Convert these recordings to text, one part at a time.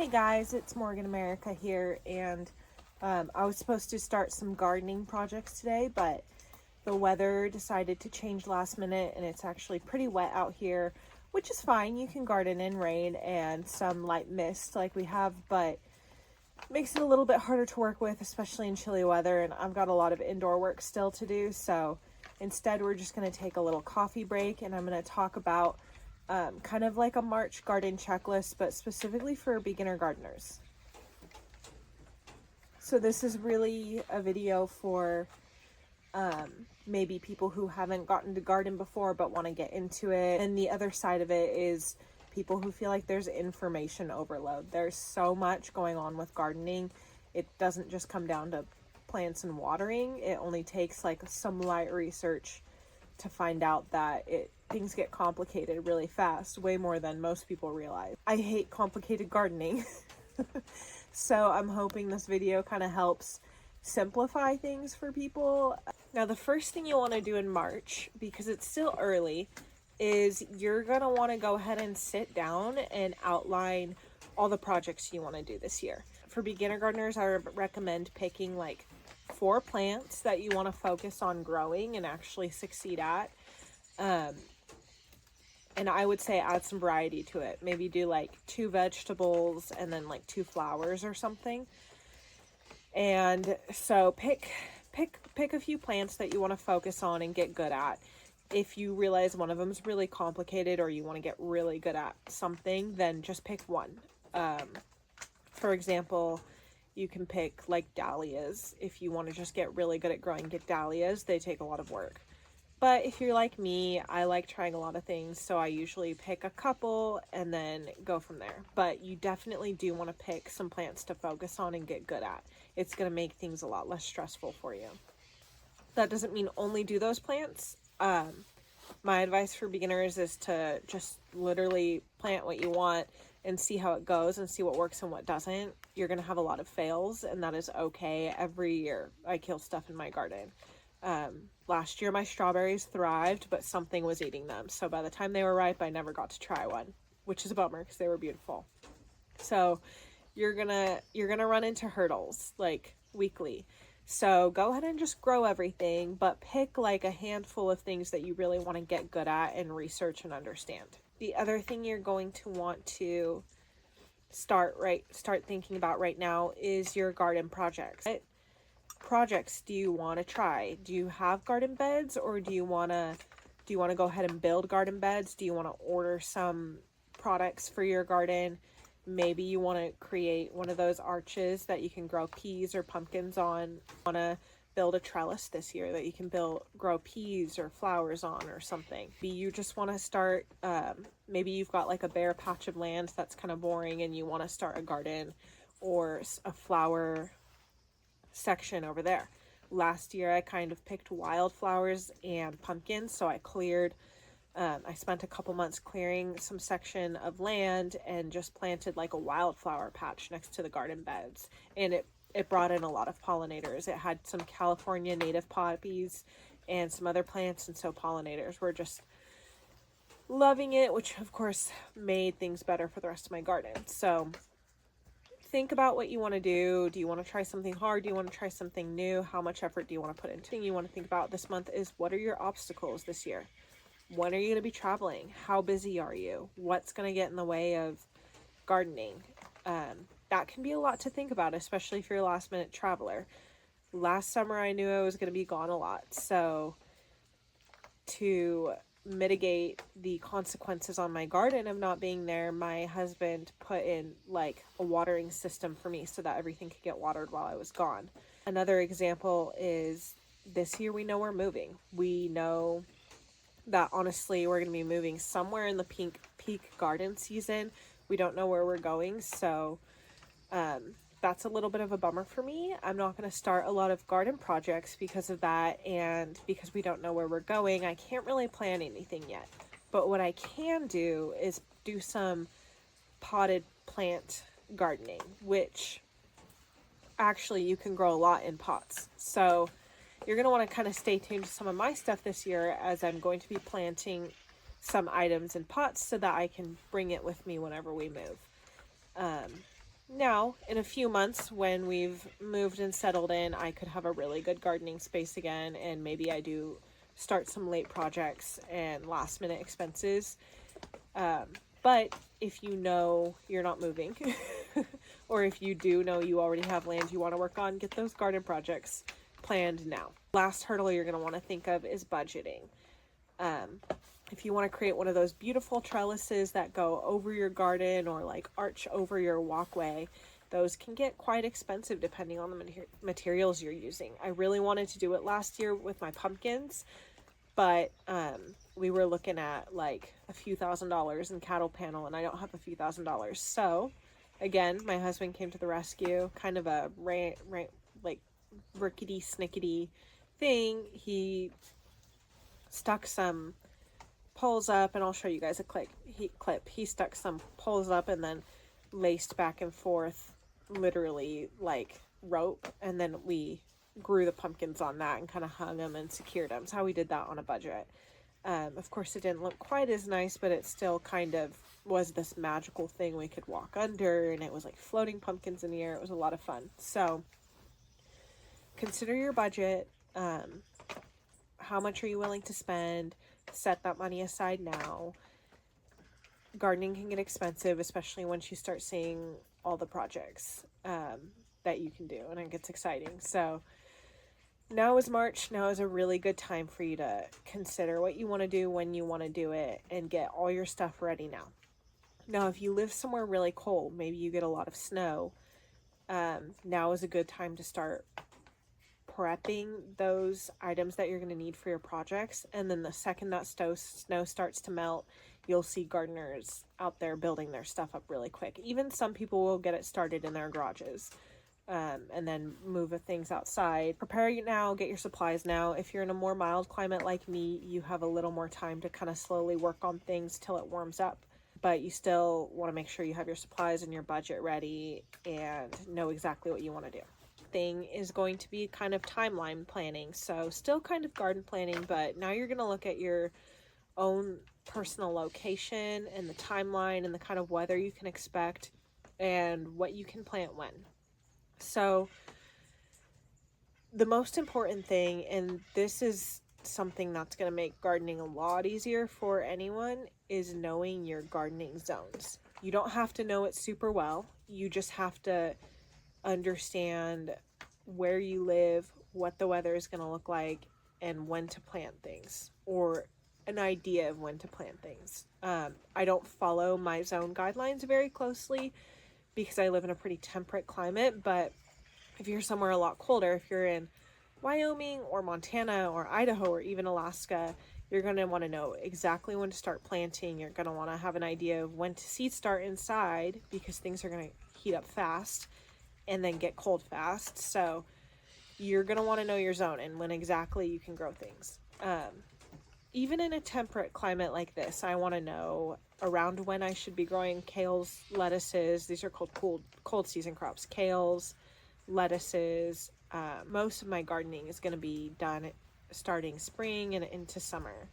Hey guys, it's Morgan America here, and I was supposed to start some gardening projects today, but the weather decided to change last minute, and it's actually pretty wet out here, which is fine. You can garden in rain and some light mist like we have, but makes it a little bit harder to work with, especially in chilly weather, and I've got a lot of indoor work still to do, so instead we're just going to take a little coffee break, and I'm going to talk about kind of like a March garden checklist, but specifically for beginner gardeners. So this is really a video for maybe people who haven't gotten to garden before but want to get into it. And the other side of it is people who feel like there's information overload. There's so much going on with gardening. It doesn't just come down to plants and watering. It only takes like some light research to find out that things get complicated really fast, way more than most people realize. I hate complicated gardening. So I'm hoping this video kind of helps simplify things for people. Now, the first thing you want to do in March, because it's still early, is you're going to want to go ahead and sit down and outline all the projects you want to do this year. For beginner gardeners, I recommend picking like 4 plants that you want to focus on growing and actually succeed at. And I would say add some variety to it. Maybe do like 2 vegetables and then like 2 flowers or something. And so pick a few plants that you want to focus on and get good at. If you realize one of them is really complicated or you want to get really good at something, then just pick one. For example, you can pick like dahlias. If you want to just get really good at growing, get dahlias. They take a lot of work. But if you're like me, I like trying a lot of things, so I usually pick a couple and then go from there. But you definitely do want to pick some plants to focus on and get good at. It's going to make things a lot less stressful for you. That doesn't mean only do those plants. My advice for beginners is to just literally plant what you want and see how it goes and see what works and what doesn't. You're going to have a lot of fails, and that is okay. Every year I kill stuff in my garden. Last year my strawberries thrived, but something was eating them. So by the time they were ripe, I never got to try one, which is a bummer because they were beautiful. So you're gonna run into hurdles like weekly. So go ahead and just grow everything, but pick like a handful of things that you really want to get good at and research and understand. The other thing you're going to want to start thinking about right now is your garden projects. What projects do you want to try? Do you have garden beds, or do you want to go ahead and build garden beds? Do you want to order some products for your garden? Maybe you want to create one of those arches that you can grow peas or pumpkins on. Want to build a trellis this year that you can grow peas or flowers on or something. Maybe you just want to start, maybe you've got like a bare patch of land that's kind of boring and you want to start a garden or a flower section over there. Last year I kind of picked wildflowers and pumpkins, so I spent a couple months clearing some section of land and just planted like a wildflower patch next to the garden beds, and it brought in a lot of pollinators. It had some California native poppies and some other plants, and so pollinators were just loving it, which of course made things better for the rest of my garden. So think about what you want to do. Do you want to try something hard? Do you want to try something new? How much effort do you want to put into it? The thing you want to think about this month is, what are your obstacles this year? When are you going to be traveling? How busy are you? What's going to get in the way of gardening? That can be a lot to think about, especially if you're a last minute traveler. Last summer I knew I was going to be gone a lot, so to mitigate the consequences on my garden of not being there, my husband put in like a watering system for me so that everything could get watered while I was gone. Another example is this year we know we're moving. We know that honestly we're going to be moving somewhere in the peak garden season. We don't know where we're going, so that's a little bit of a bummer for me. I'm not going to start a lot of garden projects because of that, and because we don't know where we're going, I can't really plan anything yet. But what I can do is do some potted plant gardening, which actually you can grow a lot in pots. So you're going to want to kind of stay tuned to some of my stuff this year, as I'm going to be planting some items in pots so that I can bring it with me whenever we move. Now, in a few months, when we've moved and settled in, I could have a really good gardening space again, and maybe I do start some late projects and last minute expenses. But if you know you're not moving, or if you do know you already have land you want to work on, get those garden projects planned now. Last hurdle you're going to want to think of is budgeting. If you want to create one of those beautiful trellises that go over your garden or like arch over your walkway, those can get quite expensive depending on the materials you're using. I really wanted to do it last year with my pumpkins, but we were looking at like a few $1,000s in cattle panel, and I don't have a few $1,000s. So again, my husband came to the rescue, kind of a like rickety snickety thing. He stuck some poles up, and I'll show you guys a clip. He stuck some poles up and then laced back and forth, literally like rope, and then we grew the pumpkins on that and kind of hung them and secured them. That's how we did that on a budget. Of course, it didn't look quite as nice, but it still kind of was this magical thing we could walk under, and it was like floating pumpkins in the air. It was a lot of fun. So consider your budget. How much are you willing to spend? Set that money aside now. Gardening can get expensive, especially once you start seeing all the projects that you can do, and it gets exciting. So now is March. Now is a really good time for you to consider what you want to do, when you want to do it, and get all your stuff ready now. Now, if you live somewhere really cold, maybe you get a lot of snow, now is a good time to start prepping those items that you're going to need for your projects. And then the second that snow starts to melt, you'll see gardeners out there building their stuff up really quick. Even some people will get it started in their garages, and then move things outside. Prepare it now, get your supplies now. If you're in a more mild climate like me, you have a little more time to kind of slowly work on things till it warms up. But you still want to make sure you have your supplies and your budget ready and know exactly what you want to do. Thing is going to be kind of timeline planning. So still kind of garden planning, but now you're going to look at your own personal location and the timeline and the kind of weather you can expect and what you can plant when. So the most important thing, and this is something that's going to make gardening a lot easier for anyone, is knowing your gardening zones. You don't have to know it super well. You just have to understand where you live, what the weather is going to look like, and when to plant things, or an idea of when to plant things. I don't follow my zone guidelines very closely because I live in a pretty temperate climate, but if you're somewhere a lot colder, if you're in Wyoming or Montana or Idaho or even Alaska, you're going to want to know exactly when to start planting. You're going to want to have an idea of when to seed start inside, because things are going to heat up fast and then get cold fast. So you're going to want to know your zone and when exactly you can grow things. Even in a temperate climate like this, I want to know around when I should be growing kales, lettuces. These are called cold season crops. Kales, lettuces. Most of my gardening is going to be done starting spring and into summer.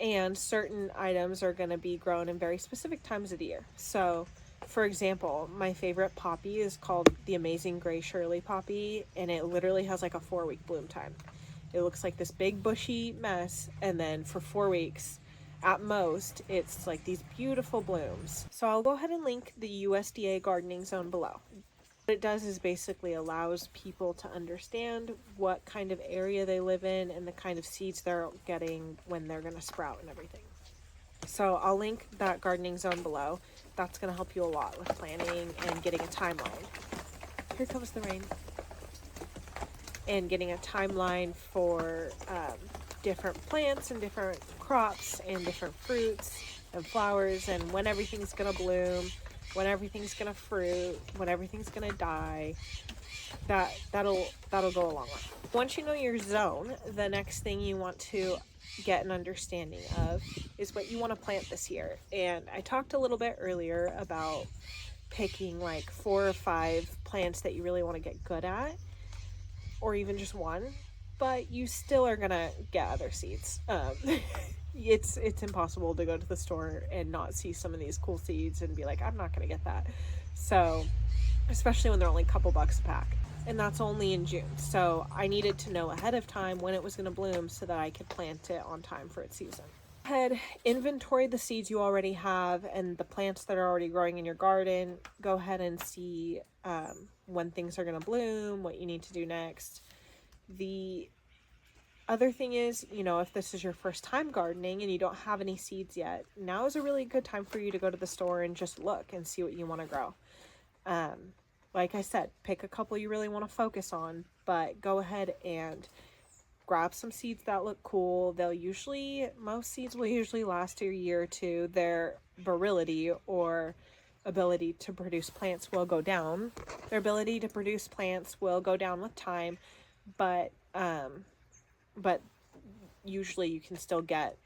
And certain items are going to be grown in very specific times of the year. So, for example, my favorite poppy is called the Amazing Gray Shirley poppy, and it literally has like a 4-week bloom time. It looks like this big bushy mess, and then for 4 weeks, at most, it's like these beautiful blooms. So I'll go ahead and link the USDA gardening zone below. What it does is basically allows people to understand what kind of area they live in and the kind of seeds they're getting when they're going to sprout and everything. So I'll link that gardening zone below. That's going to help you a lot with planning and getting a timeline. Here comes the rain. And getting a timeline for different plants and different crops and different fruits and flowers, and when everything's going to bloom, when everything's going to fruit, when everything's going to die. That'll go a long way. Once you know your zone, the next thing you want to get an understanding of is what you want to plant this year. And I talked a little bit earlier about picking like 4 or 5 plants that you really want to get good at, or even just one, but you still are gonna get other seeds. it's impossible to go to the store and not see some of these cool seeds and be like, I'm not going to get that. So, especially when they're only a couple bucks a pack. And that's only in June. So I needed to know ahead of time when it was going to bloom so that I could plant it on time for its season. Go ahead, inventory the seeds you already have and the plants that are already growing in your garden. Go ahead and see when things are going to bloom, what you need to do next. The other thing is, if this is your first time gardening and you don't have any seeds yet, now is a really good time for you to go to the store and just look and see what you want to grow. Like I said, pick a couple you really want to focus on, but go ahead and grab some seeds that look cool. Most seeds will usually last a year or two. Their virility or ability to produce plants will go down. Their ability to produce plants will go down with time, but usually you can still get,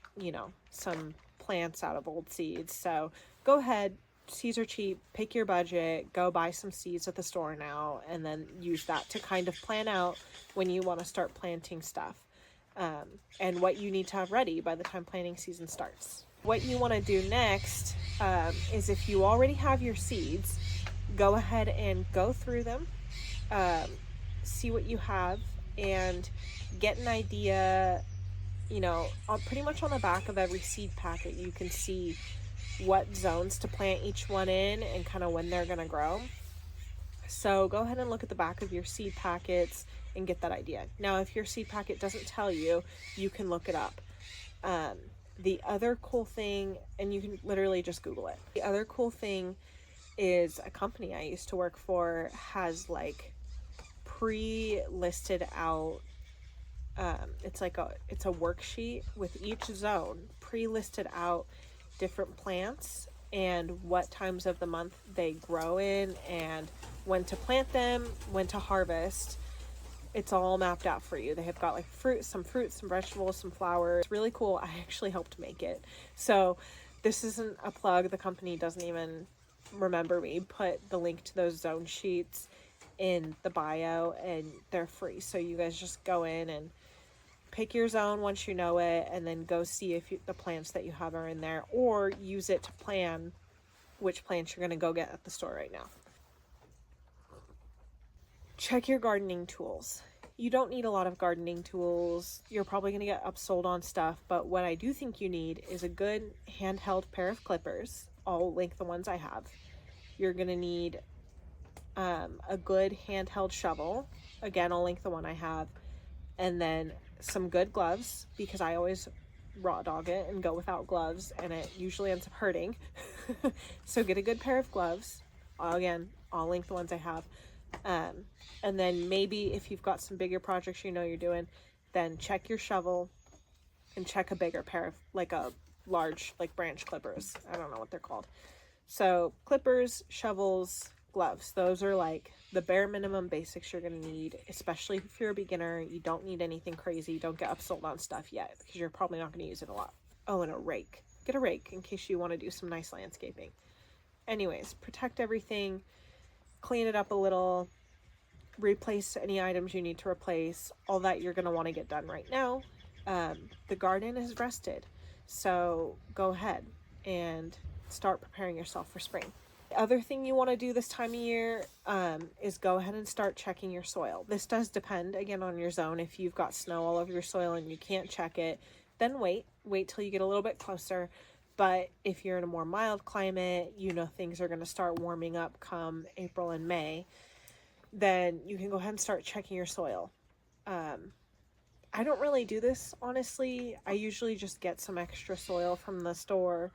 some plants out of old seeds. So go ahead. Seeds are cheap. Pick your budget. Go buy some seeds at the store now, and then use that to kind of plan out when you want to start planting stuff, and what you need to have ready by the time planting season starts. What you want to do next is, if you already have your seeds, go ahead and go through them, see what you have, and get an idea. Pretty much on the back of every seed packet, you can see what zones to plant each one in and kind of when they're going to grow. So go ahead and look at the back of your seed packets and get that idea. Now, if your seed packet doesn't tell you, you can look it up. The other cool thing, and you can literally just Google it. The other cool thing is a company I used to work for has like pre-listed out. It's a worksheet with each zone pre-listed out different plants and what times of the month they grow in and when to plant them, when to harvest. It's all mapped out for you. They have got like some fruits, some vegetables, some flowers. It's really cool. I actually helped make it. So this isn't a plug. The company doesn't even remember me. Put the link to those zone sheets in the bio and they're free. So you guys just go in and pick your zone once you know it, and then go see if the plants that you have are in there, or use it to plan which plants you're going to go get at the store right now. Check your gardening tools. You don't need a lot of gardening tools. You're probably going to get upsold on stuff, but what I do think you need is a good handheld pair of clippers. I'll link the ones I have. You're going to need a good handheld shovel. Again, I'll link the one I have. And then some good gloves, because I always raw dog it and go without gloves and it usually ends up hurting. So get a good pair of gloves. Again, I'll link the ones I have. And then maybe if you've got some bigger projects you're doing, then check your shovel and check a bigger pair of like a large like branch clippers. I don't know what they're called. So clippers, shovels, gloves. Those are like the bare minimum basics you're going to need, especially if you're a beginner. You don't need anything crazy. Don't get upsold on stuff yet because you're probably not going to use it a lot. Oh, and a rake. Get a rake in case you want to do some nice landscaping. Anyways, protect everything, clean it up a little, replace any items you need to replace, all that you're going to want to get done right now. The garden is rested, so go ahead and start preparing yourself for spring. The other thing you want to do this time of year is go ahead and start checking your soil. This does depend, again, on your zone. If you've got snow all over your soil and you can't check it, then wait till you get a little bit closer. But if you're in a more mild climate, things are going to start warming up come April and May, then you can go ahead and start checking your soil. I don't really do this, honestly. I usually just get some extra soil from the store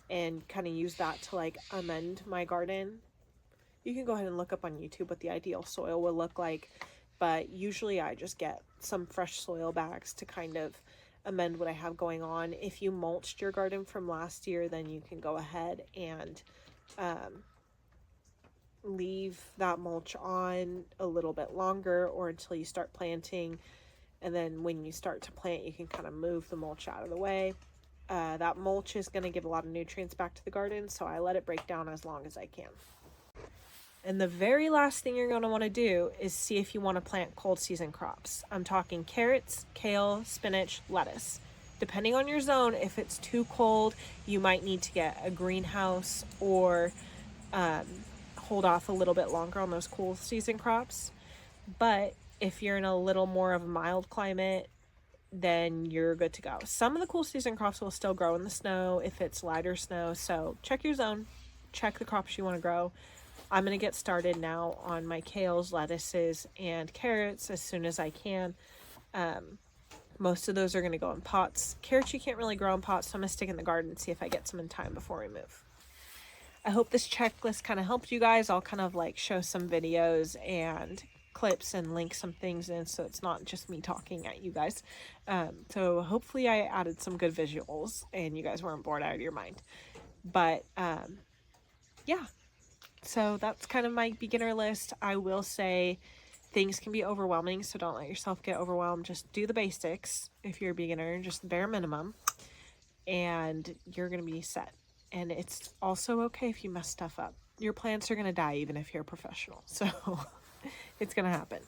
and kind of use that to like amend my garden. You can go ahead and look up on YouTube what the ideal soil will look like, but usually I just get some fresh soil bags to kind of amend what I have going on. If you mulched your garden from last year, then you can go ahead and leave that mulch on a little bit longer or until you start planting, and then when you start to plant you can kind of move the mulch out of the way. That mulch is going to give a lot of nutrients back to the garden, so I let it break down as long as I can. And the very last thing you're going to want to do is see if you want to plant cold season crops. I'm talking carrots, kale, spinach, lettuce. depending on your zone, if it's too cold, you might need to get a greenhouse or hold off a little bit longer on those cool season crops. But if you're in a little more of a mild climate, then you're good to go. Some of the cool season crops will still grow in the snow if it's lighter snow. So check your zone, check the crops you want to grow. I'm going to get started now on my kales, lettuces, and carrots as soon as I can. Most of those are going to go in pots. Carrots you can't really grow in pots, so I'm going to stick in the garden and see if I get some in time before we move. I hope this checklist kind of helped you guys. I'll kind of like show some videos and clips and link some things in so it's not just me talking at you guys. So hopefully I added some good visuals and you guys weren't bored out of your mind. But yeah, so that's kind of my beginner list. I will say things can be overwhelming, so don't let yourself get overwhelmed. Just do the basics if you're a beginner, just bare minimum, and you're going to be set. And it's also okay if you mess stuff up. Your plants are going to die even if you're a professional. So it's going to happen.